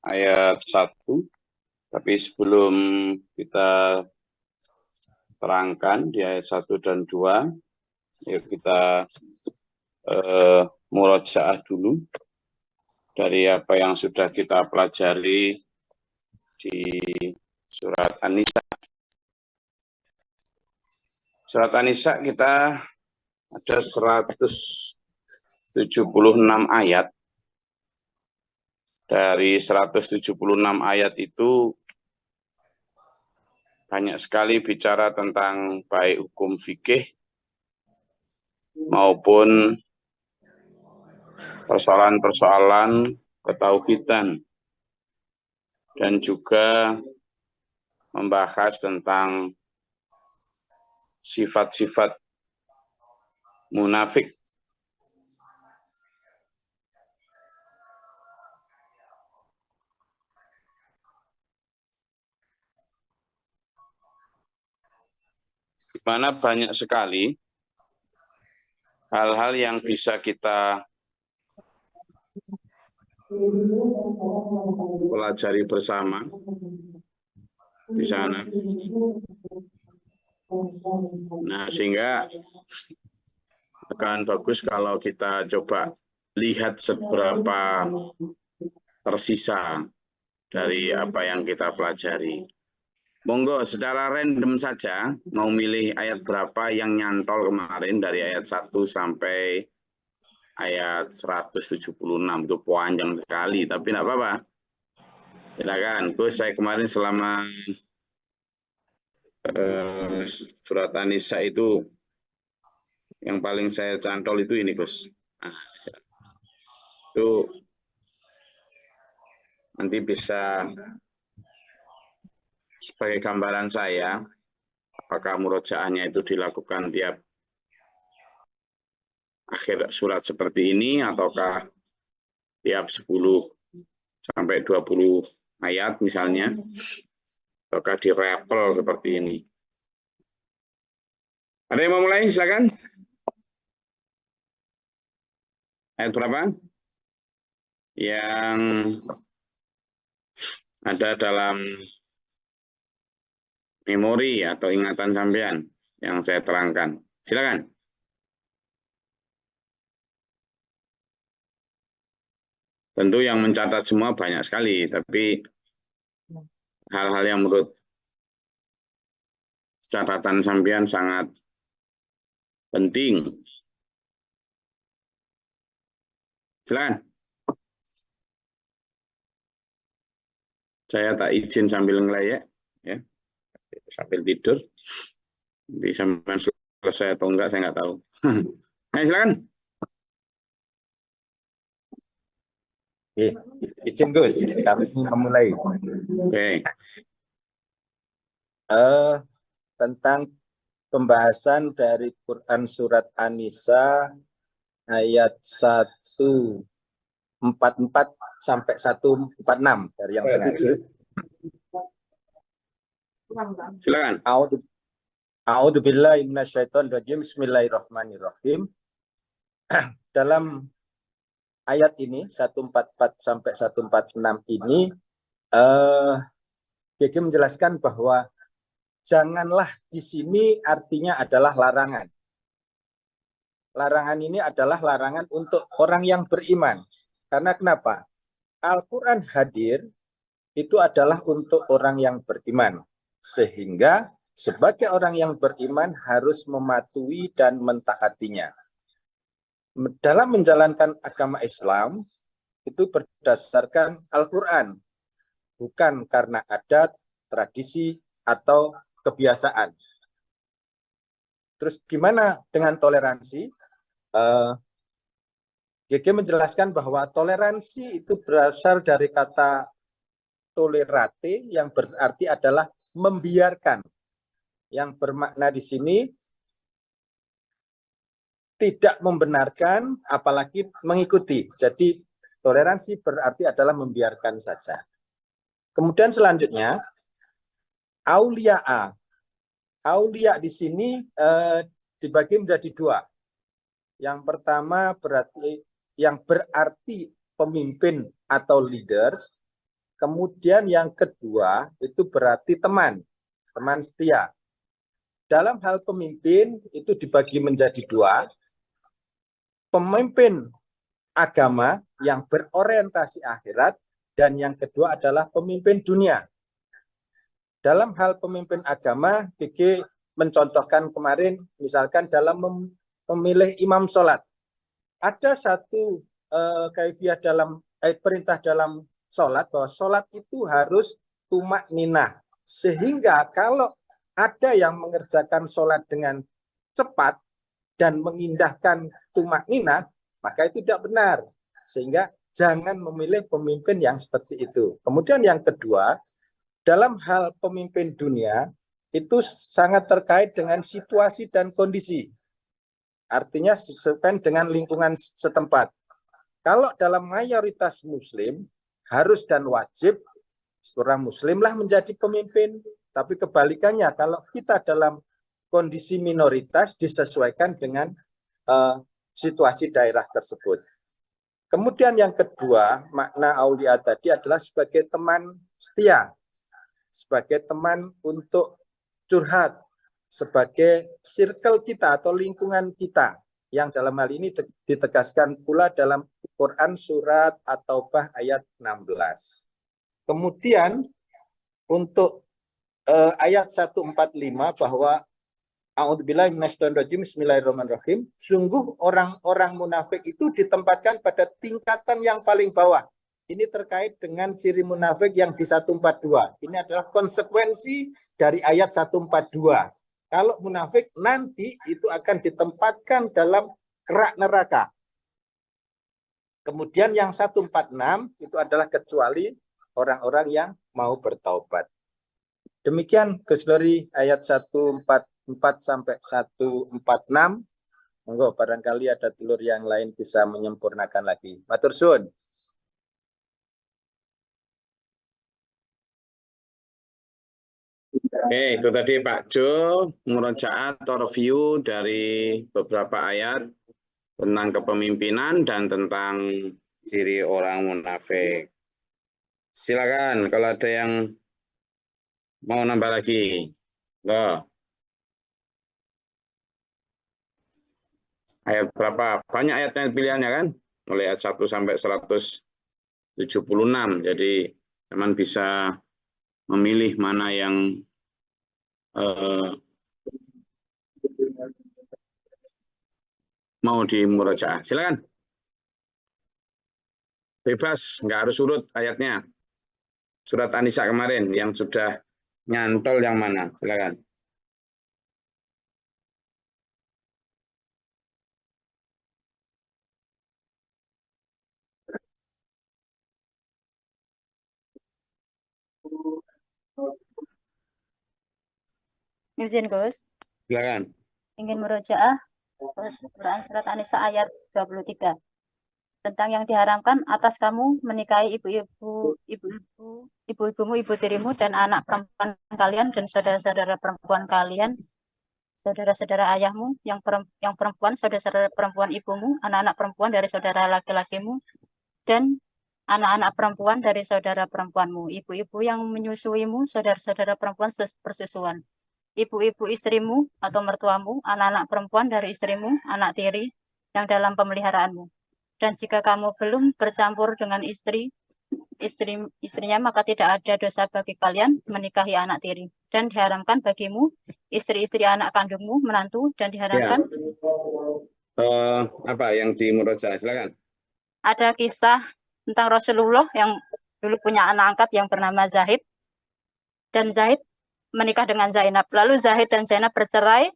ayat 1. Tapi sebelum kita terangkan di ayat 1 dan 2, yuk kita murojaah dulu dari apa yang sudah kita pelajari di surat An-Nisa. Surat An-Nisa kita ada 176 ayat. Dari 176 ayat itu banyak sekali bicara tentang baik hukum fikih maupun persoalan-persoalan ketauhidan, dan juga membahas tentang sifat-sifat munafik. Di mana banyak sekali hal-hal yang bisa kita pelajari bersama di sana. Nah, sehingga akan bagus kalau kita coba lihat seberapa tersisa dari apa yang kita pelajari. Monggo secara random saja mau milih ayat berapa yang nyantol kemarin dari ayat 1 sampai ayat 176. Itu panjang sekali, tapi tidak apa-apa. Silakan. Gus, saya kemarin selama surat An-Nisa itu yang paling saya cantol itu ini, Gus. Nah, itu nanti bisa sebagai gambaran saya, apakah murojaahnya itu dilakukan tiap akhir surat seperti ini, ataukah tiap 10 sampai 20 ayat misalnya, ataukah dirapel seperti ini. Ada yang mau mulai? Silakan. Ayat berapa? Yang ada dalam memori atau ingatan sampean yang saya terangkan. Silakan. Tentu yang mencatat semua banyak sekali, tapi hal-hal yang menurut catatan sampean sangat penting. Silakan. Saya tak izin sambil ngelayek, ya, sambil tidur. Nanti sampai selesai atau enggak, saya nggak tahu. Nah, silakan. Izin Gus, kami memulai. Oke. Tentang pembahasan dari Quran Surat An-Nisa ayat 144 sampai 146 dari yang tengah. Silakan. A'udzubillahi minasyaitonirrajim. Bismillahirrahmanirrahim. Dalam ayat ini 144 sampai 146 ini Gigi menjelaskan bahwa janganlah di sini artinya adalah larangan. Larangan ini adalah larangan untuk orang yang beriman. Karena kenapa? Al-Quran hadir itu adalah untuk orang yang beriman. Sehingga sebagai orang yang beriman harus mematuhi dan mentaatinya. Dalam menjalankan agama Islam itu berdasarkan Al-Quran. Bukan karena adat, tradisi, atau kebiasaan. Terus gimana dengan toleransi? GG menjelaskan bahwa toleransi itu berasal dari kata tolerate yang berarti adalah membiarkan. Yang bermakna di sini tidak membenarkan apalagi mengikuti. Jadi toleransi berarti adalah membiarkan saja. Kemudian selanjutnya aulia'a. Aulia di sini dibagi menjadi dua. Yang pertama berarti pemimpin atau leaders. Kemudian yang kedua itu berarti teman setia. Dalam hal pemimpin itu dibagi menjadi dua. Pemimpin agama yang berorientasi akhirat, dan yang kedua adalah pemimpin dunia. Dalam hal pemimpin agama, Kiki mencontohkan kemarin, misalkan dalam memilih imam sholat. Ada satu kaifiah dalam perintah dalam sholat, bahwa sholat itu harus tumak ninah. Sehingga kalau ada yang mengerjakan sholat dengan cepat dan mengindahkan tumak ninah, maka itu tidak benar. Sehingga jangan memilih pemimpin yang seperti itu. Kemudian yang kedua, dalam hal pemimpin dunia, itu sangat terkait dengan situasi dan kondisi. Artinya sesuai dengan lingkungan setempat. Kalau dalam mayoritas muslim, harus dan wajib seorang muslimlah menjadi pemimpin. Tapi kebalikannya, kalau kita dalam kondisi minoritas, disesuaikan dengan situasi daerah tersebut. Kemudian yang kedua, makna aulia tadi adalah sebagai teman setia, sebagai teman untuk curhat, sebagai circle kita atau lingkungan kita, yang dalam hal ini ditegaskan pula dalam Quran surat At-Taubah ayat 16. Kemudian untuk ayat 145 bahwa A'udzubillahi minasyaitonir rajim, bismillahirrahmanirrahim. Sungguh orang-orang munafik itu ditempatkan pada tingkatan yang paling bawah. Ini terkait dengan ciri munafik yang di 142. Ini adalah konsekuensi dari ayat 142. Kalau munafik nanti itu akan ditempatkan dalam kerak neraka. Kemudian yang 146 itu adalah kecuali orang-orang yang mau bertaubat. Demikian keseluruhan ayat 144 sampai 146. Monggo barangkali ada telur yang lain bisa menyempurnakan lagi. Matur suwun. Oke, itu tadi Pak Jo murojaat atau review dari beberapa ayat tentang kepemimpinan dan tentang ciri orang munafik. Silakan kalau ada yang mau nambah lagi. Loh. Ayat berapa? Banyak ayatnya pilihannya kan? Mulai ayat 1 sampai 176. Jadi teman bisa memilih mana yang mau dimurajaah. Silakan. Bebas, nggak harus urut ayatnya. Surat An-Nisa kemarin yang sudah nyantol yang mana? Silakan. Izin Gus, Silakan. ingin murojaah Quran surat An-Nisa ayat 23. Tentang yang diharamkan atas kamu menikahi ibu-ibumu, ibu tirimu, dan anak perempuan kalian, dan saudara-saudara perempuan kalian, saudara-saudara ayahmu, yang perempuan, saudara-saudara perempuan ibumu, anak-anak perempuan dari saudara laki-lakimu, dan anak-anak perempuan dari saudara perempuanmu, ibu-ibu yang menyusuimu, saudara-saudara perempuan persusuan, ibu-ibu istrimu atau mertuamu, anak-anak perempuan dari istrimu, anak tiri yang dalam pemeliharaanmu. Dan jika kamu belum bercampur dengan istrinya, maka tidak ada dosa bagi kalian menikahi anak tiri. Dan diharamkan bagimu istri-istri anak kandungmu, menantu, dan diharamkan. Ya. Apa yang di murojaah? Silakan. Ada kisah tentang Rasulullah yang dulu punya anak angkat yang bernama Zahid. Dan Zahid menikah dengan Zainab. Lalu Zahid dan Zainab bercerai.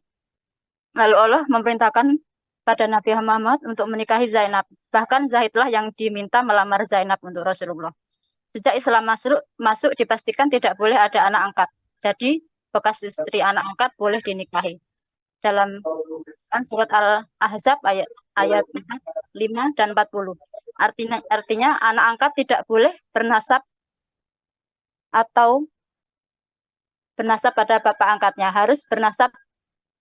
Lalu Allah memerintahkan pada Nabi Muhammad untuk menikahi Zainab. Bahkan Zahidlah yang diminta melamar Zainab untuk Rasulullah. Sejak Islam masuk dipastikan tidak boleh ada anak angkat. Jadi bekas istri anak angkat boleh dinikahi. Dalam surat Al-Ahzab ayat 5 dan 40. Artinya anak angkat tidak boleh bernasab atau bernasab pada bapak angkatnya, harus bernasab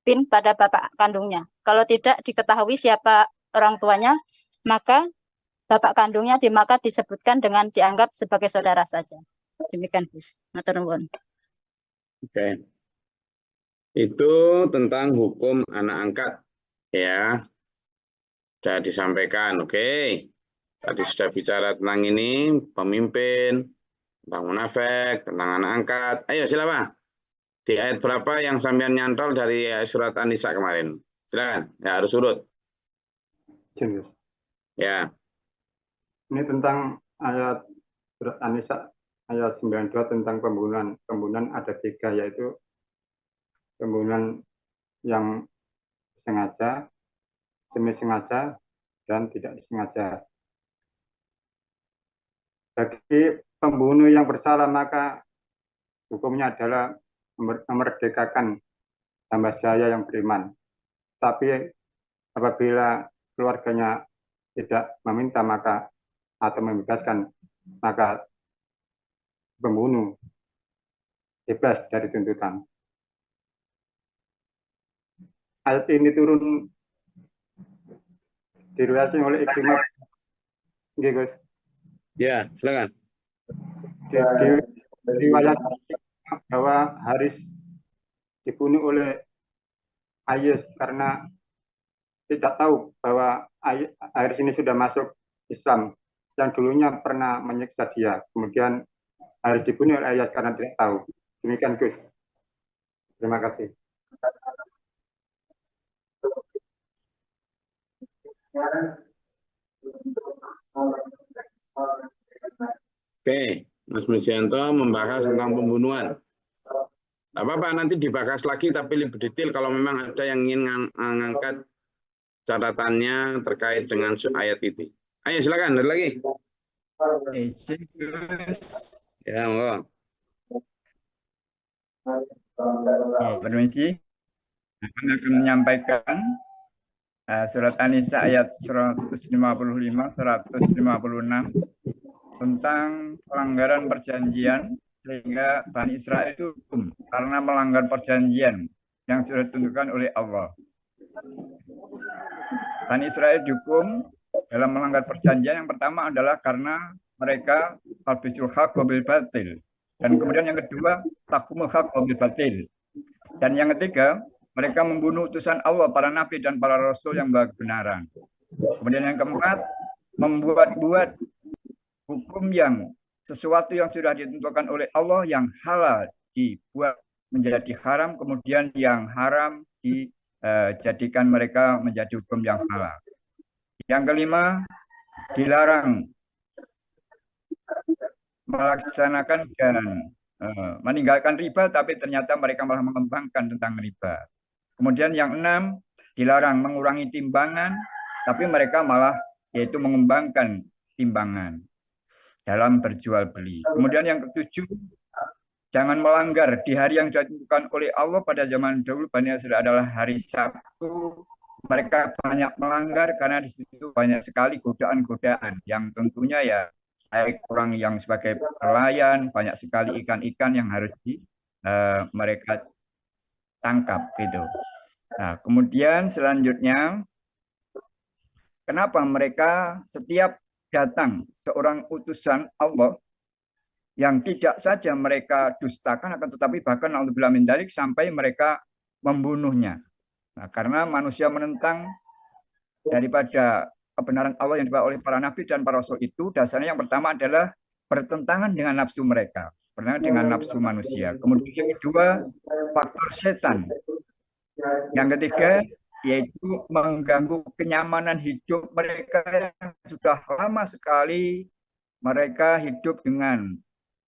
bin pada bapak kandungnya. Kalau tidak diketahui siapa orang tuanya, maka bapak kandungnya maka disebutkan dengan dianggap sebagai saudara saja. Demikian, Gus. Matur nuwun. Oke. Itu tentang hukum anak angkat, ya. Sudah disampaikan, oke. Tadi sudah bicara tentang ini, pemimpin, tentang munafik, tentang anak angkat. Ayo silakan. Di ayat berapa yang sampean nyantol dari surat An-Nisa kemarin? Silakan, ya harus urut. Ya. Ini tentang ayat surat An-Nisa ayat 92 tentang pembunuhan. Pembunuhan ada 3, yaitu pembunuhan yang sengaja, semi sengaja, dan tidak disengaja. Bagi pembunuh yang bersalah maka hukumnya adalah memerdekakan hamba sahaya yang beriman. Tapi apabila keluarganya tidak meminta maka atau membebaskan, maka pembunuh bebas dari tuntutan. Ayat ini turun diriwayatkan oleh Ikrimah. Gus. Ya, silakan. Riwayat bahwa Haris dibunuh oleh Ayas karena tidak tahu bahwa Haris ini sudah masuk Islam, yang dulunya pernah menyiksa dia. Kemudian Haris dibunuh oleh Ayas karena tidak tahu. Demikian, Gus. Terima kasih. Oke, Mas Musyanto membahas tentang pembunuhan. Apa-apa, nanti dibahas lagi tapi lebih detail kalau memang ada yang ingin mengangkat catatannya terkait dengan ayat itu. Ayo silakan, ada lagi. Ya, monggo. Permisi, akan menyampaikan surat An-Nisa ayat 155, 156 tentang pelanggaran perjanjian, sehingga Bani Israel itu hukum karena melanggar perjanjian yang sudah ditentukan oleh Allah. Bani Israel dihukum dalam melanggar perjanjian yang pertama adalah karena mereka habisul haq bil batil, dan kemudian yang kedua takumul haq bil batil, dan yang ketiga mereka membunuh utusan Allah, para nabi dan para rasul yang kebenaran. Kemudian yang keempat, membuat-buat hukum yang sesuatu yang sudah ditentukan oleh Allah yang halal dibuat menjadi haram, kemudian yang haram dijadikan mereka menjadi hukum yang halal. Yang kelima, dilarang melaksanakan dan meninggalkan riba, tapi ternyata mereka malah mengembangkan tentang riba. Kemudian yang enam, dilarang mengurangi timbangan, tapi mereka malah yaitu mengembangkan timbangan dalam berjual beli. Kemudian yang ketujuh, jangan melanggar di hari yang ditentukan oleh Allah. Pada zaman dahulu Bani Israil adalah hari Sabtu. Mereka banyak melanggar karena di situ banyak sekali godaan-godaan yang tentunya ya baik orang yang sebagai pelayan, banyak sekali ikan-ikan yang harus mereka tangkap gitu. Nah, kemudian selanjutnya, kenapa mereka setiap datang seorang utusan Allah yang tidak saja mereka dustakan, akan tetapi bahkan naudzubillah min dzalik sampai mereka membunuhnya. Nah, karena manusia menentang daripada kebenaran Allah yang dibawa oleh para nabi dan para rasul itu, dasarnya yang pertama adalah bertentangan dengan nafsu mereka, bertentangan dengan nafsu manusia. Kemudian yang kedua, faktor setan. Yang ketiga, yaitu mengganggu kenyamanan hidup mereka yang sudah lama sekali mereka hidup dengan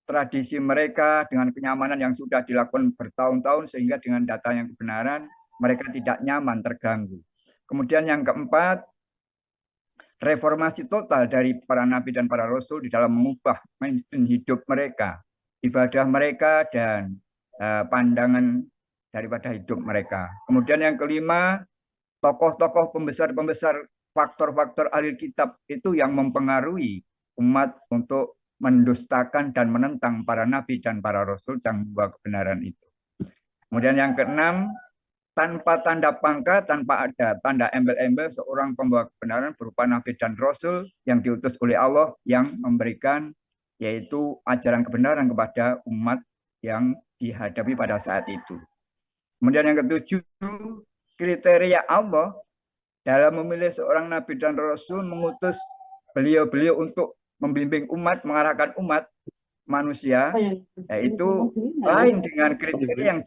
tradisi mereka, dengan kenyamanan yang sudah dilakukan bertahun-tahun, sehingga dengan data yang kebenaran mereka tidak nyaman, terganggu. Kemudian yang keempat, reformasi total dari para nabi dan para rasul di dalam mengubah mainstream hidup mereka, ibadah mereka, dan pandangan daripada hidup mereka. Kemudian yang kelima, tokoh-tokoh pembesar-pembesar, faktor-faktor ahli kitab itu yang mempengaruhi umat untuk mendustakan dan menentang para nabi dan para rasul yang membawa kebenaran itu. Kemudian yang keenam, tanpa tanda pangkat, tanpa ada tanda embel-embel seorang pembawa kebenaran berupa nabi dan rasul yang diutus oleh Allah yang memberikan yaitu ajaran kebenaran kepada umat yang dihadapi pada saat itu. Kemudian yang ketujuh, kriteria Allah dalam memilih seorang nabi dan rasul, mengutus beliau-beliau untuk membimbing umat, mengarahkan umat manusia, yaitu lain dengan kriteria yang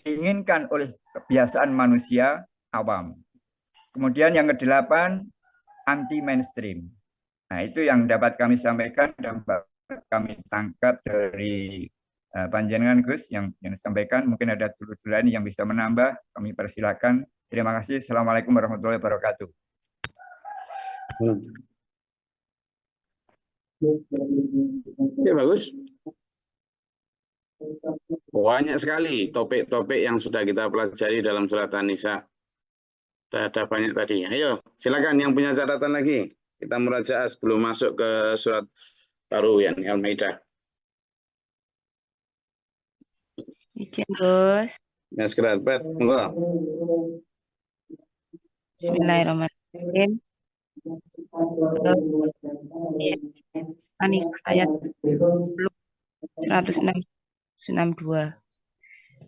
diinginkan oleh kebiasaan manusia awam. Kemudian yang kedelapan, anti mainstream. Nah, itu yang dapat kami sampaikan dan kami tangkap dari panjenengan Gus yang disampaikan. Mungkin ada dulu lain yang bisa menambah, kami persilakan. Terima kasih. Assalamualaikum warahmatullahi wabarakatuh. Ya, bagus. Banyak sekali topik-topik yang sudah kita pelajari dalam surat An-Nisa. Sudah ada banyak tadi. Ayo, silakan yang punya catatan lagi. Kita merajaah sebelum masuk ke surat baru yang Al-Maidah. Izin, Gus. Ya, segera, Bet. Enggak. Bismillahirrahmanirrahim. An-Nisa ayat 162.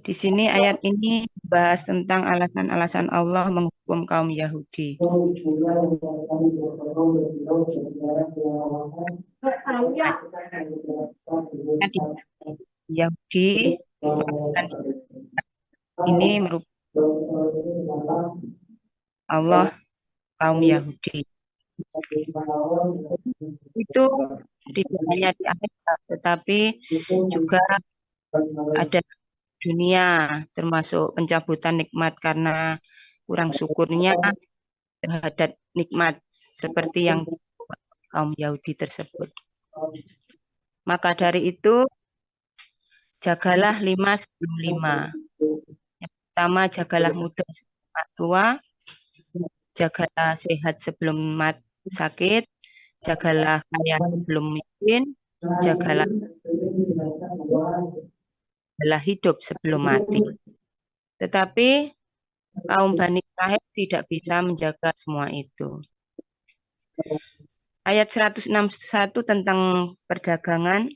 Di sini ayat ini bahas tentang alasan-alasan Allah menghukum kaum Yahudi. Yahudi ini merupakan Allah kaum Yahudi. Itu tidak hanya di akhirat, tetapi juga ada dunia, termasuk pencabutan nikmat karena kurang syukurnya terhadap nikmat seperti yang kaum Yahudi tersebut. Maka dari itu jagalah 5 sebelum 5. Yang pertama, jagalah muda sebelum tua, jagalah sehat sebelum sakit, jagalah kaya sebelum miskin, jagalah hidup sebelum mati. Tetapi kaum Bani Israil tidak bisa menjaga semua itu. Ayat 161 tentang perdagangan.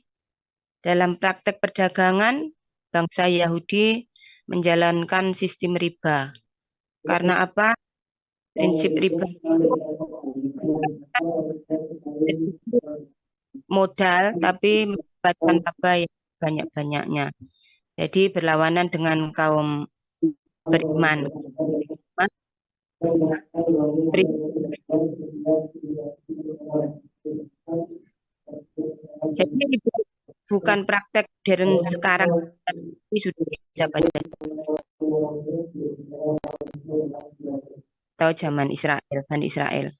Dalam praktek perdagangan, bangsa Yahudi menjalankan sistem riba. Karena apa? Prinsip riba modal, tapi mendapatkan laba yang banyak-banyaknya. Jadi berlawanan dengan kaum beriman. Jadi bukan praktek modern sekarang, tapi sudah bisa pada atau zaman Bani Israel.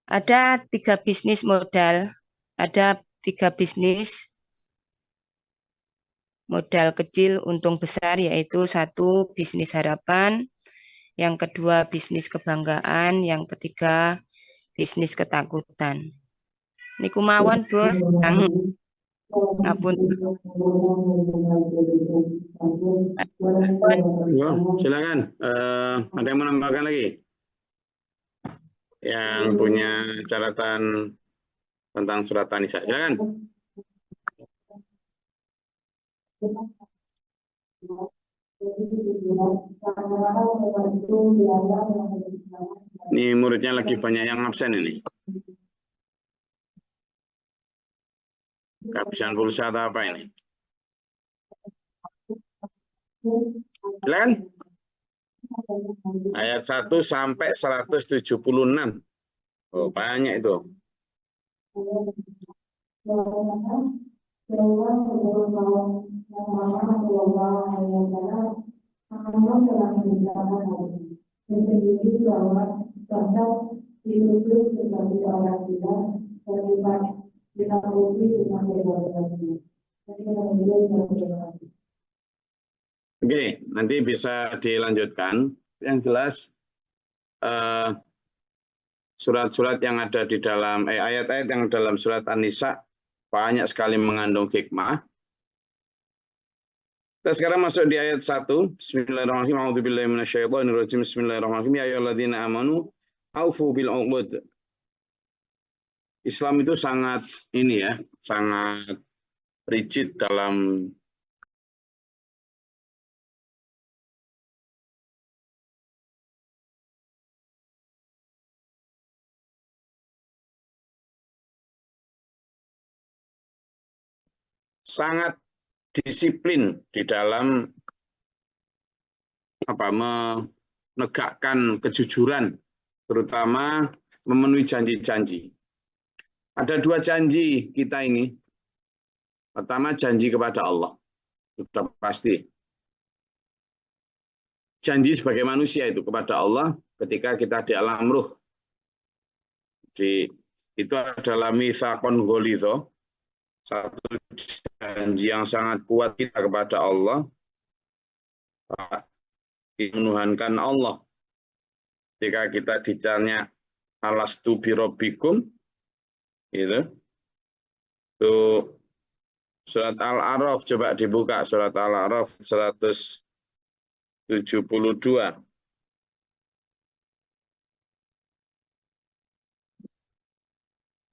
Ada 3 bisnis modal, ada 3 bisnis modal kecil untung besar, yaitu 1 bisnis harapan, yang kedua bisnis kebanggaan, yang ketiga bisnis ketakutan. Niku mawon Bos, ngapun. Ya, silakan. Ada yang menambahkan lagi? Yang punya catatan tentang surat An-Nisa, silakan. Ini muridnya lagi banyak yang absen ini. Kehabisan pulsa atau apa ini? Silakan. Ayat 1 sampai 176. Oh, banyak itu. Oke, nanti bisa dilanjutkan. Yang jelas surat-surat yang ada di dalam ayat-ayat yang dalam surat An-Nisa banyak sekali mengandung hikmah. Kita sekarang masuk di ayat 1. Bismillahirrahmanirrahim. A'udzubillahi minasyaitonirrajim. Bismillahirrahmanirrahim. Ya ayyuhalladzina amanu aufu bil 'uqud. Islam itu sangat ini ya, sangat rigid dalam sangat disiplin di dalam menegakkan kejujuran, terutama memenuhi janji-janji. Ada 2 janji kita ini. Pertama, janji kepada Allah. Sudah pasti. Janji sebagai manusia itu kepada Allah ketika kita di alam ruh. Itu adalah mitsaqon ghalidho. Satu janji yang sangat kuat kita kepada Allah. Menuhankan Allah. Ketika kita ditanya alastu birabbikum, itu surat Al-A'raf, coba dibuka surat Al-A'raf 172.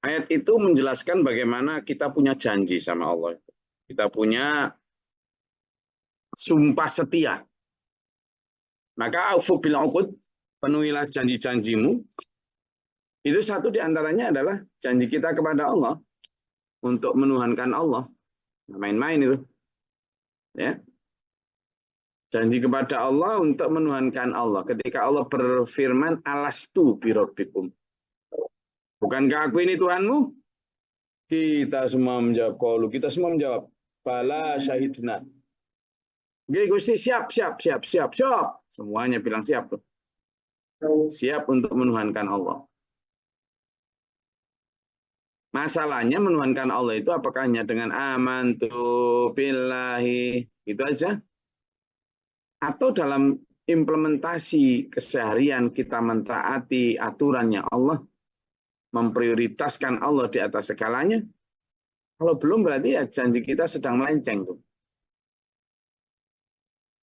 Ayat itu menjelaskan bagaimana kita punya janji sama Allah. Kita punya sumpah setia. Maka aufu bil 'uqud, penuhilah janji-janjimu. Itu satu di antaranya adalah janji kita kepada Allah untuk menuhankan Allah. Main-main itu. Ya. Janji kepada Allah untuk menuhankan Allah. Ketika Allah berfirman, alastu birabbikum. Bukankah aku ini Tuhanmu? Kita semua menjawab, qalu, kita semua menjawab, bala syahidna. Oke, Gusti, siap. Semuanya bilang siap. Siap untuk menuhankan Allah. Masalahnya menuhankan Allah itu apakah hanya dengan amantu billahi, itu aja? Atau dalam implementasi keseharian kita mentaati aturannya Allah, memprioritaskan Allah di atas segalanya? Kalau belum berarti ya janji kita sedang melenceng tuh.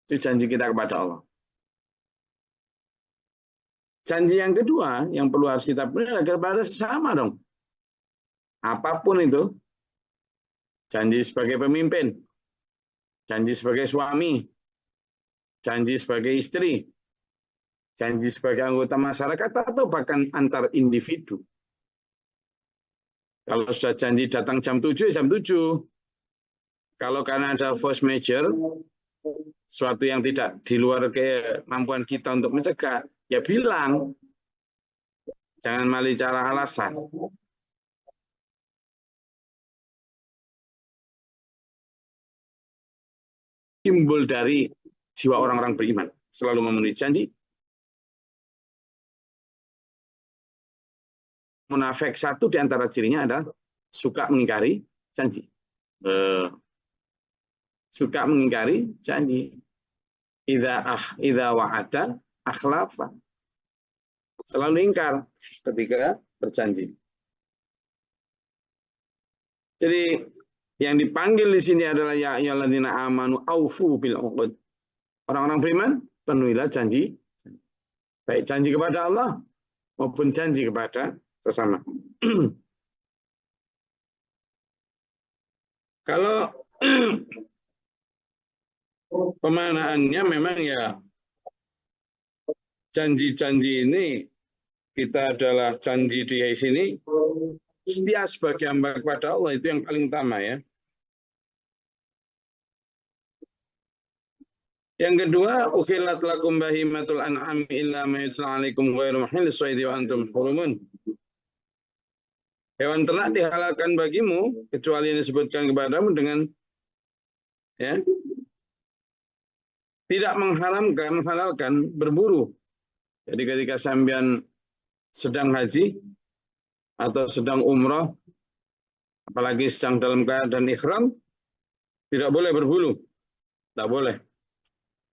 Itu janji kita kepada Allah. Janji yang kedua yang perlu harus kita penuhi adalah kepada sesama dong. Apapun itu, janji sebagai pemimpin, janji sebagai suami, janji sebagai istri, janji sebagai anggota masyarakat, atau bahkan antar individu. Kalau sudah janji datang jam 7, jam 7. Kalau karena ada force majeure, suatu yang tidak di luar kemampuan kita untuk mencegah, ya bilang. Jangan malah cara alasan. Simbol dari jiwa orang-orang beriman. Selalu memenuhi janji. Munafik satu di antara cirinya adalah suka mengingkari janji. Suka mengingkari janji. Idza wa'ada akhlafa. Selalu ingkar ketika berjanji. Jadi yang dipanggil di sini adalah ya ayyuhalladzina amanu aufu bil 'uqud. Orang-orang beriman, penuhilah janji. Baik janji kepada Allah maupun janji kepada sesama. Kalau pemanaannya memang ya janji-janji ini kita adalah janji di sini setia sebagai hamba kepada Allah, itu yang paling utama ya. Yang kedua, ukhillat lakum bahimatul an'am illa ma yutla 'alaikum ghairu muhillis shaidi wa antum hurumun. Hewan ternak dihalalkan bagimu kecuali yang disebutkan kepadamu dengan ya tidak menghalalkan berburu. Jadi ketika sampean sedang haji atau sedang umroh, apalagi sedang dalam keadaan ihram, tidak boleh berburu. Tidak boleh.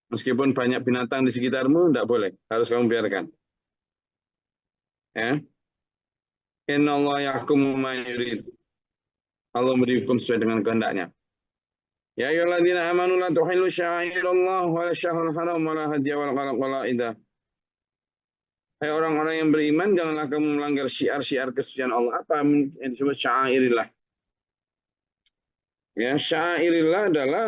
Meskipun banyak binatang di sekitarmu, tidak boleh. Harus kamu biarkan. Ya. Innallaha yahkumu ma yurid. Allah berhukum sesuai dengan kehendaknya. Ya ayyuhalladzina amanu la tuhillu sya'airallah wa syahrul haram wa la hadiya wal qalaidah. Hai orang-orang yang beriman, janganlah kamu melanggar syiar-syiar kesucian Allah. Apa yang disebut sya'airillah? Ya, sya'airillah adalah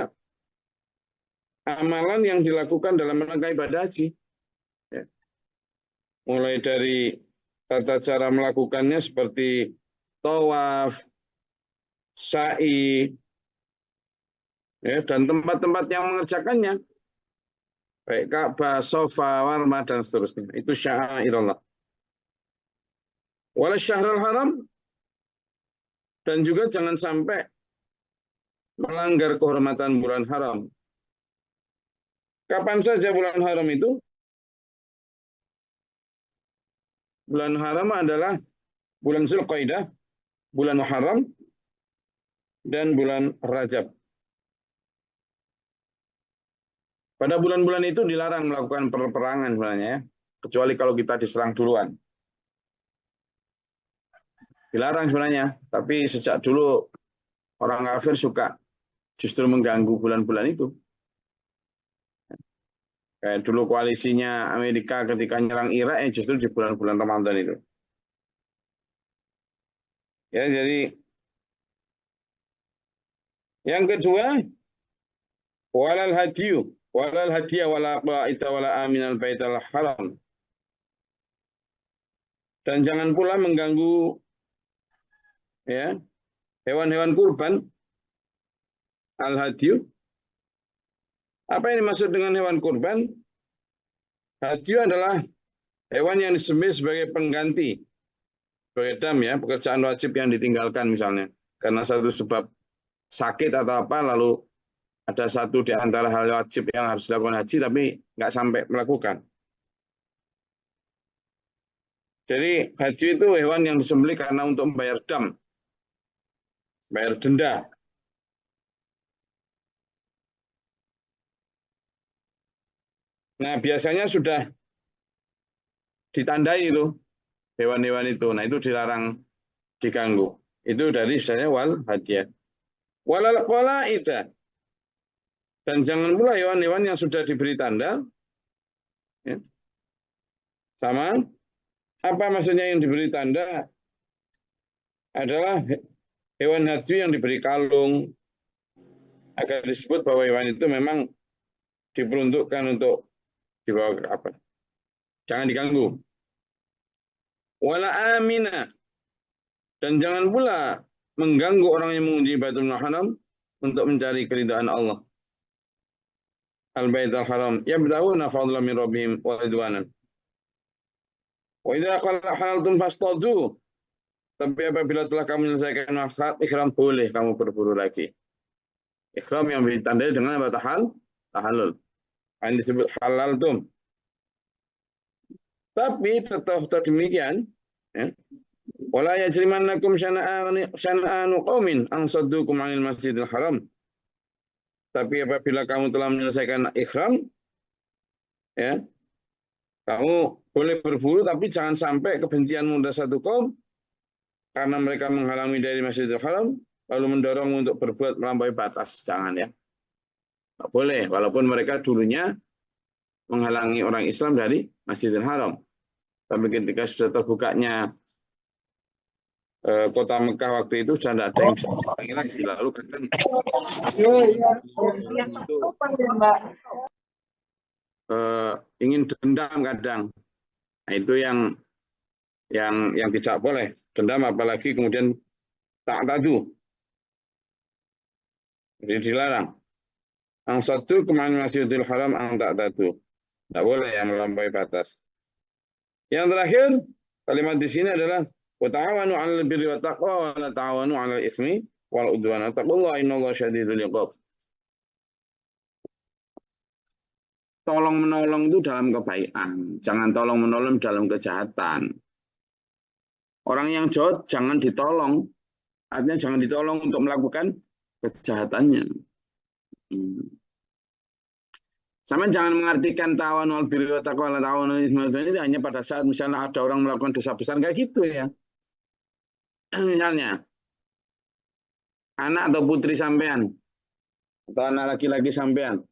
amalan yang dilakukan dalam rangka ibadah haji. Ya. Mulai dari tata cara melakukannya seperti tawaf, sa'i, ya, dan tempat-tempat yang mengerjakannya. Baik Ka'bah, Safa, Marwah, dan seterusnya. Itu sya'airallah. Wala syahrul haram. Dan juga jangan sampai melanggar kehormatan bulan haram. Kapan saja bulan haram itu? Bulan haram adalah bulan Zulqaidah, bulan Muharram, dan bulan Rajab. Pada bulan-bulan itu dilarang melakukan peperangan sebenarnya, ya. Kecuali kalau kita diserang duluan. Dilarang sebenarnya, tapi sejak dulu orang kafir suka justru mengganggu bulan-bulan itu. Kayak dulu koalisinya Amerika ketika nyerang Irak, justru di bulan-bulan Ramadan itu. Ya, jadi yang kedua, walal hadiyu, walal hadiya wala qa'ita wala aminal baital haram. Dan jangan pula mengganggu, ya, hewan-hewan kurban. Al-hadiyu. Apa yang dimaksud dengan hewan kurban? Hadiyu adalah hewan yang disembelih sebagai pengganti, sebagai dam, ya, pekerjaan wajib yang ditinggalkan misalnya. Karena satu sebab sakit atau apa, lalu ada satu di antara hal wajib yang harus dilakukan haji, tapi nggak sampai melakukan. Jadi haji itu hewan yang disembelih karena untuk membayar dam, bayar denda. Nah, biasanya sudah ditandai itu hewan-hewan itu. Nah, itu dilarang diganggu. Itu dari misalnya wal hadiah. Walal qalaidah. Dan jangan pula hewan-hewan yang sudah diberi tanda. Ya. Sama. Apa maksudnya yang diberi tanda? Adalah hewan haji yang diberi kalung. Agar disebut bahwa hewan itu memang diperuntukkan untuk dibawa ke apa? Jangan diganggu. Wala amina. Dan jangan pula mengganggu orang yang mengunjungi Baitul Haram untuk mencari keridhaan Allah. Al-Baitul Haram yabda'una fadlan min rabbihim wa ridwanan. Wa idza qala halaltum fastadu. Tapi apabila telah kamu menyelesaikan akad ihram, boleh kamu berburu lagi. Ihram yang ditandai dengan apa? Tahallul. Yang disebut halal tum. Tapi tetap demikian, ya. Wala yajrimannakum syana'anu qaumin an saddukum 'anil Masjidil Haram. Tapi apabila kamu telah menyelesaikan ihram, ya, kamu boleh berburu, tapi jangan sampai kebencianmu dari satu kaum karena mereka menghalangi dari Masjidil Haram lalu mendorong untuk berbuat melampaui batas. Jangan, ya. Tidak boleh, walaupun mereka dulunya menghalangi orang Islam dari Masjidil Haram. Tapi ketika sudah terbukanya kota Mekah waktu itu, sudah tidak ada yang bisa dihalangi lagi. Lalu kadang ingin dendam kadang. Nah, itu yang tidak boleh. Dendam apalagi kemudian tak tadu. Jadi dilarang. Ang satu kemana Masjidil Haram ang tak tadu. Tidak boleh yang melampaui batas. Yang terakhir, kalimat di sini adalah wa ta'awanu 'alal birri wat taqwa wa la ta'awanu 'alal itsmi wal 'udwan. Taqullaha innallaha syadidul 'iqab. Tolong-menolong itu dalam kebaikan, jangan tolong-menolong dalam kejahatan. Orang yang jahat jangan ditolong, artinya jangan ditolong untuk melakukan kejahatannya. Sama jangan mengartikan ta'awanu 'alal birri wat taqwa wa la ta'awanu 'alal itsmi wal 'udwan itu hanya pada saat misalnya ada orang melakukan dosa besar, kayak gitu, ya. Misalnya anak atau putri sampean Atau anak laki-laki sampean.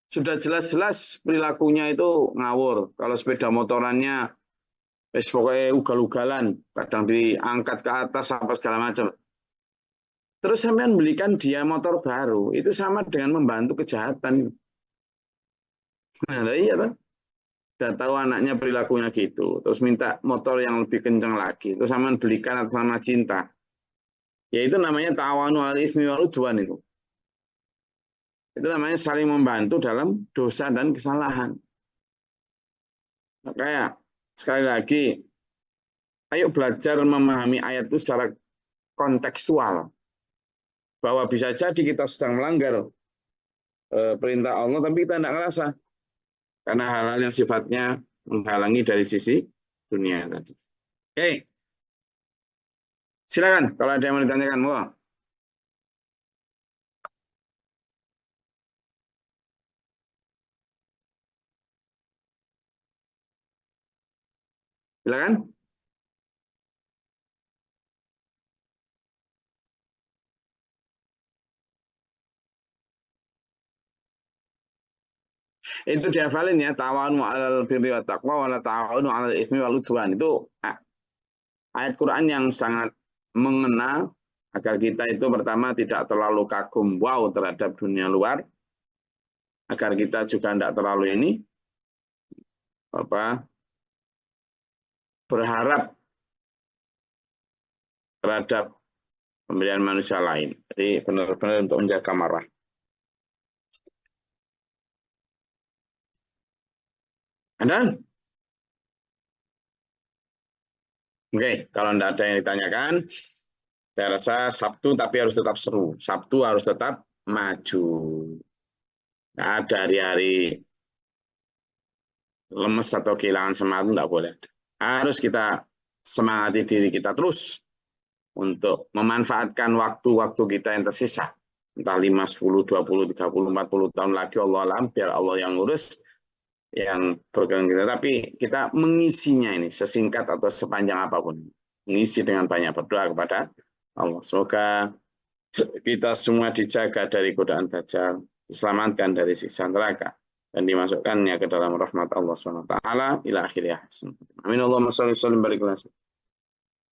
Sudah jelas-jelas perilakunya itu ngawur. Kalau sepeda motorannya pokoknya ugal-ugalan, kadang diangkat ke atas apa segala macam. Terus sampean belikan dia motor baru, itu sama dengan membantu kejahatan. Nah, iya kan? Udah tahu anaknya perilakunya gitu, terus minta motor yang lebih kencang lagi, terus sampean belikan atas nama cinta. Ya itu namanya ta'awanu 'alal itsmi wal 'udwan itu. Itu namanya saling membantu dalam dosa dan kesalahan. Makanya sekali lagi, ayo belajar memahami ayat itu secara kontekstual. Bahwa bisa jadi kita sedang melanggar perintah Allah, tapi kita tidak ngerasa. Karena hal-hal yang sifatnya menghalangi dari sisi dunia tadi. Oke. Silakan kalau ada yang mau ditanyakan. Wah. Silakan. Itu dihafalin ya, ta'awanu 'alal birri wat taqwa wa la ta'awanu 'alal itsmi wal 'udwan. Itu ayat Quran yang sangat mengena agar kita itu pertama tidak terlalu kagum wow terhadap dunia luar, agar kita juga tidak terlalu ini berharap terhadap pemberian manusia lain. Jadi benar-benar untuk menjaga marah. Ada? Oke, kalau tidak ada yang ditanyakan, saya rasa Sabtu tapi harus tetap seru. Sabtu harus tetap maju. Nggak ada hari-hari lemes atau kehilangan semangat, tidak boleh. Harus kita semangati diri kita terus untuk memanfaatkan waktu-waktu kita yang tersisa. Entah 5, 10, 20, 30, 40 tahun lagi, Allah alam, biar Allah yang ngurus, yang bergantung kita. Tapi kita mengisinya ini sesingkat atau sepanjang apapun. Mengisi dengan banyak berdoa kepada Allah. Semoga kita semua dijaga dari godaan dajjal, diselamatkan dari siksa neraka, dan dimasukkannya ke dalam rahmat Allah SWT ila akhirih. Amin. Allahumma sholli wa sallim barik ala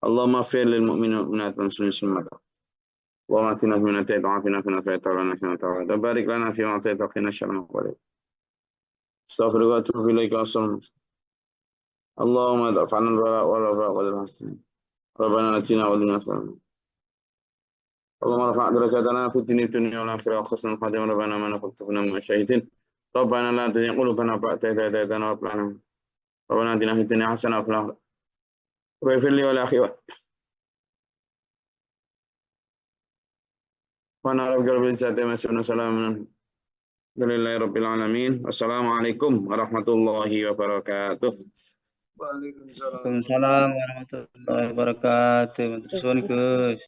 Allahumma fir lil mu'minin wal mu'minat wal muslimin wal Allahumma atina fi man hadayta wa afina fi man afayta wa lana fi man tawallayta wa barik lana fi ma atayta wa qina syarra ma qadayta. Astaghfiruka wa atubu ilaika. Allahumma da'fana wa la qadar hasana. Rabbana atina wa lana salama. Allahumma rafa' darajatana fid dunya wal akhirah wa khusnul khatimah. Rabbana ma nafaqtuna min syahidin. Rabbana la tuzigh qulubana ba'da idh hadaytana wa hab lana. Rabbana atina fid dunya hasanah wa fil akhirati واغفر لي ولأخي وانا رب العزة عما يصفون وسلام لله رب العالمين. Wassalamualaikum warahmatullahi wabarakatuh. Waalaikumsalam warahmatullahi wabarakatuh. Terus